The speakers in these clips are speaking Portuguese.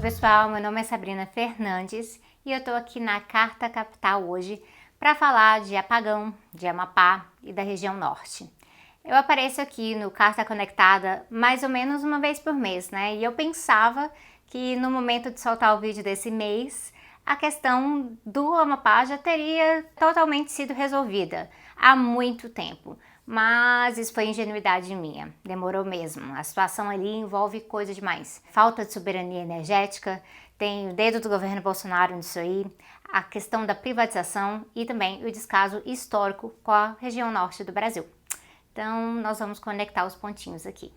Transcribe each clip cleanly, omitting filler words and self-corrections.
pessoal, meu nome é Sabrina Fernandes e eu tô aqui na Carta Capital hoje para falar de apagão, de Amapá e da região norte. Eu apareço aqui no Carta Conectada mais ou menos uma vez por mês, né? E eu pensava que no momento de soltar o vídeo desse mês, a questão do Amapá já teria totalmente sido resolvida há muito tempo. Mas isso foi ingenuidade minha, demorou mesmo. A situação ali envolve coisa demais. Falta de soberania energética, tem o dedo do governo Bolsonaro nisso aí, a questão da privatização e também o descaso histórico com a região norte do Brasil. Então nós vamos conectar os pontinhos aqui.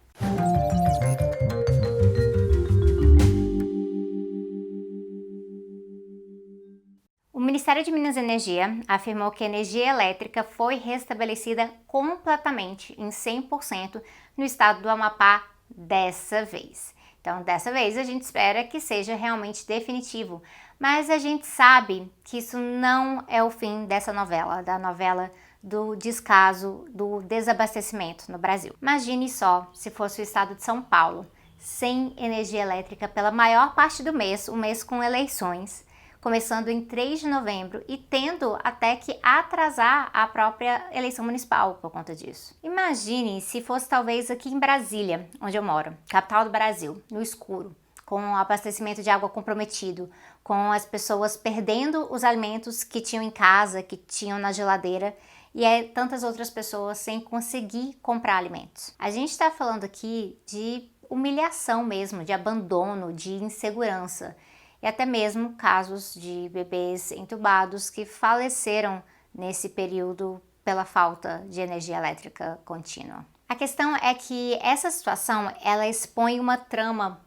O Ministério de Minas e Energia afirmou que a energia elétrica foi restabelecida completamente, em 100%, no estado do Amapá dessa vez. Então, dessa vez a gente espera que seja realmente definitivo, mas a gente sabe que isso não é o fim dessa novela, da novela do descaso, do desabastecimento no Brasil. Imagine só se fosse o estado de São Paulo, sem energia elétrica pela maior parte do mês, um mês com eleições, começando em 3 de novembro e tendo até que atrasar a própria eleição municipal por conta disso. Imagine se fosse talvez aqui em Brasília, onde eu moro, capital do Brasil, no escuro, com o abastecimento de água comprometido, com as pessoas perdendo os alimentos que tinham em casa, que tinham na geladeira, e tantas outras pessoas sem conseguir comprar alimentos. A gente está falando aqui de humilhação mesmo, de abandono, de insegurança, e até mesmo casos de bebês entubados que faleceram nesse período pela falta de energia elétrica contínua. A questão é que essa situação, ela expõe uma trama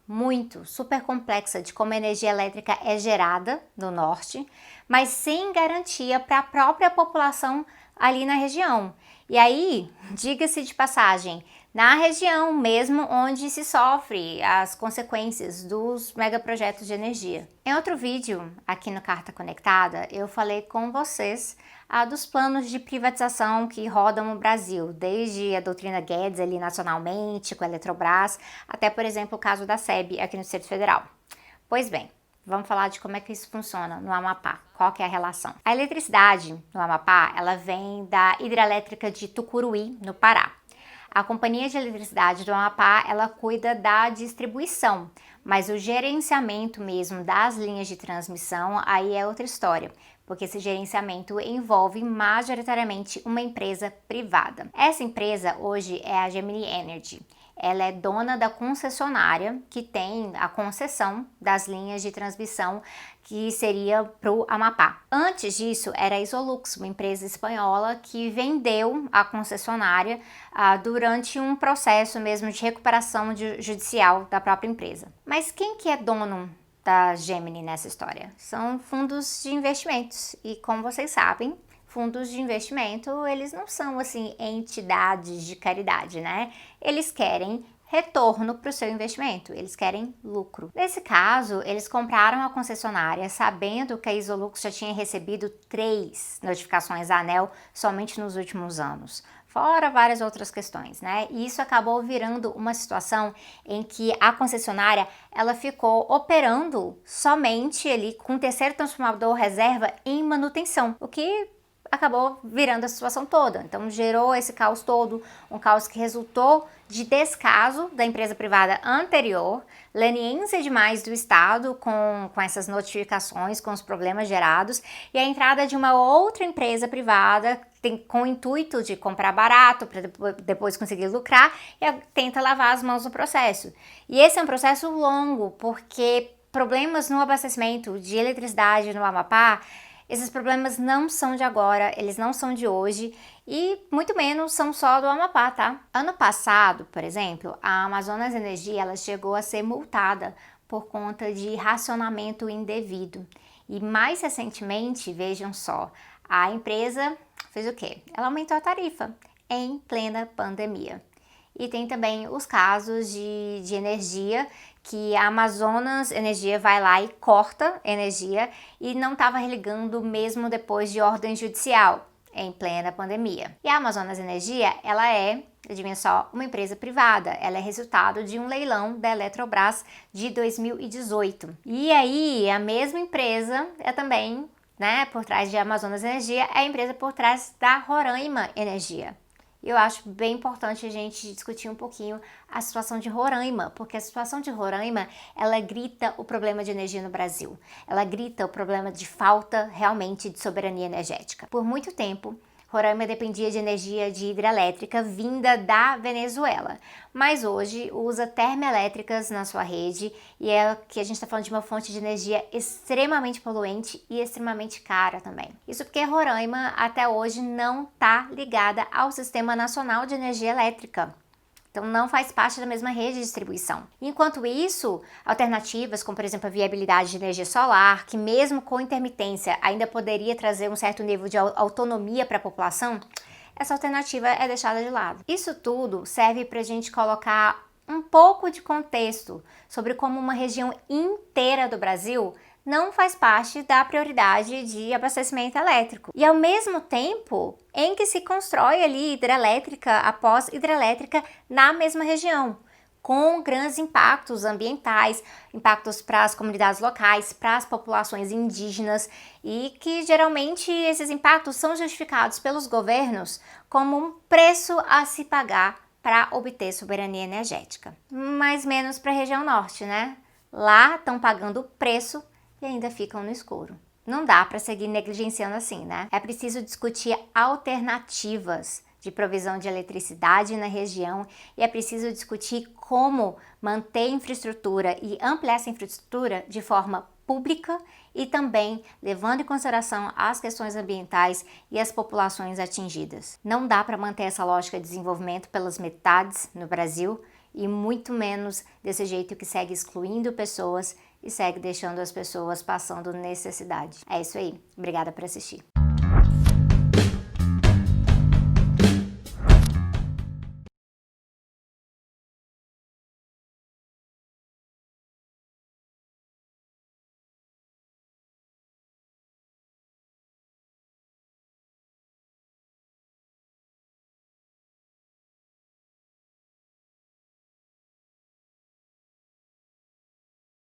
super complexa de como a energia elétrica é gerada no norte, mas sem garantia para a própria população ali na região. E aí, diga-se de passagem, na região mesmo onde se sofre as consequências dos megaprojetos de energia. Em outro vídeo, aqui no Carta Conectada, eu falei com vocês dos planos de privatização que rodam o Brasil, desde a doutrina Guedes ali nacionalmente, com a Eletrobras, até, por exemplo, o caso da SEB aqui no Distrito Federal. Pois bem, vamos falar de como é que isso funciona no Amapá, qual que é a relação. A eletricidade no Amapá, ela vem da hidrelétrica de Tucuruí, no Pará. A Companhia de Eletricidade do Amapá, ela cuida da distribuição, mas o gerenciamento mesmo das linhas de transmissão, aí é outra história, porque esse gerenciamento envolve majoritariamente uma empresa privada. Essa empresa hoje é a Gemini Energy. Ela é dona da concessionária que tem a concessão das linhas de transmissão que seria para o Amapá. Antes disso era a Isolux, uma empresa espanhola que vendeu a concessionária durante um processo mesmo de recuperação judicial da própria empresa. Mas quem que é dono da Gemini nessa história? São fundos de investimentos e, como vocês sabem, fundos de investimento, eles não são assim entidades de caridade, né? Eles querem retorno para o seu investimento, eles querem lucro. Nesse caso, eles compraram a concessionária sabendo que a Isolux já tinha recebido 3 notificações da ANEEL somente nos últimos anos. Fora várias outras questões, né? E isso acabou virando uma situação em que a concessionária, ela ficou operando somente ali com o terceiro transformador reserva em manutenção, o que acabou virando a situação toda. Então gerou esse caos todo, um caos que resultou de descaso da empresa privada anterior, leniência demais do Estado com essas notificações, com os problemas gerados, e a entrada de uma outra empresa privada com o intuito de comprar barato para depois conseguir lucrar e tenta lavar as mãos no processo. E esse é um processo longo, porque problemas no abastecimento de eletricidade no Amapá, esses problemas não são de agora, eles não são de hoje e muito menos são só do Amapá, tá? Ano passado, por exemplo, a Amazonas Energia ela chegou a ser multada por conta de racionamento indevido. E mais recentemente, vejam só, a empresa fez o quê? Ela aumentou a tarifa em plena pandemia. E tem também os casos de energia que a Amazonas Energia vai lá e corta energia e não estava religando mesmo depois de ordem judicial. em plena pandemia. E a Amazonas Energia, ela é, adivinha só, uma empresa privada. Ela é resultado de um leilão da Eletrobras de 2018. E aí, a mesma empresa é também, né, por trás de Amazonas Energia, é a empresa por trás da Roraima Energia. E eu acho bem importante a gente discutir um pouquinho a situação de Roraima, porque a situação de Roraima, ela grita o problema de energia no Brasil. Ela grita o problema de falta realmente de soberania energética. Por muito tempo, Roraima dependia de energia de hidrelétrica vinda da Venezuela, mas hoje usa termoelétricas na sua rede e é que a gente está falando de uma fonte de energia extremamente poluente e extremamente cara também. Isso porque Roraima até hoje não está ligada ao Sistema Nacional de Energia Elétrica. Então não faz parte da mesma rede de distribuição. Enquanto isso, alternativas como, por exemplo, a viabilidade de energia solar, que mesmo com intermitência ainda poderia trazer um certo nível de autonomia para a população, essa alternativa é deixada de lado. Isso tudo serve para a gente colocar um pouco de contexto sobre como uma região inteira do Brasil não faz parte da prioridade de abastecimento elétrico. E ao mesmo tempo em que se constrói ali hidrelétrica após hidrelétrica na mesma região, com grandes impactos ambientais, impactos para as comunidades locais, para as populações indígenas e que geralmente esses impactos são justificados pelos governos como um preço a se pagar para obter soberania energética. Mas menos para a região norte, né? Lá estão pagando o preço e ainda ficam no escuro. Não dá para seguir negligenciando assim, né? É preciso discutir alternativas de provisão de eletricidade na região e é preciso discutir como manter infraestrutura e ampliar essa infraestrutura de forma pública e também levando em consideração as questões ambientais e as populações atingidas. Não dá para manter essa lógica de desenvolvimento pelas metades no Brasil e muito menos desse jeito que segue excluindo pessoas e segue deixando as pessoas passando necessidade. É isso aí. Obrigada por assistir.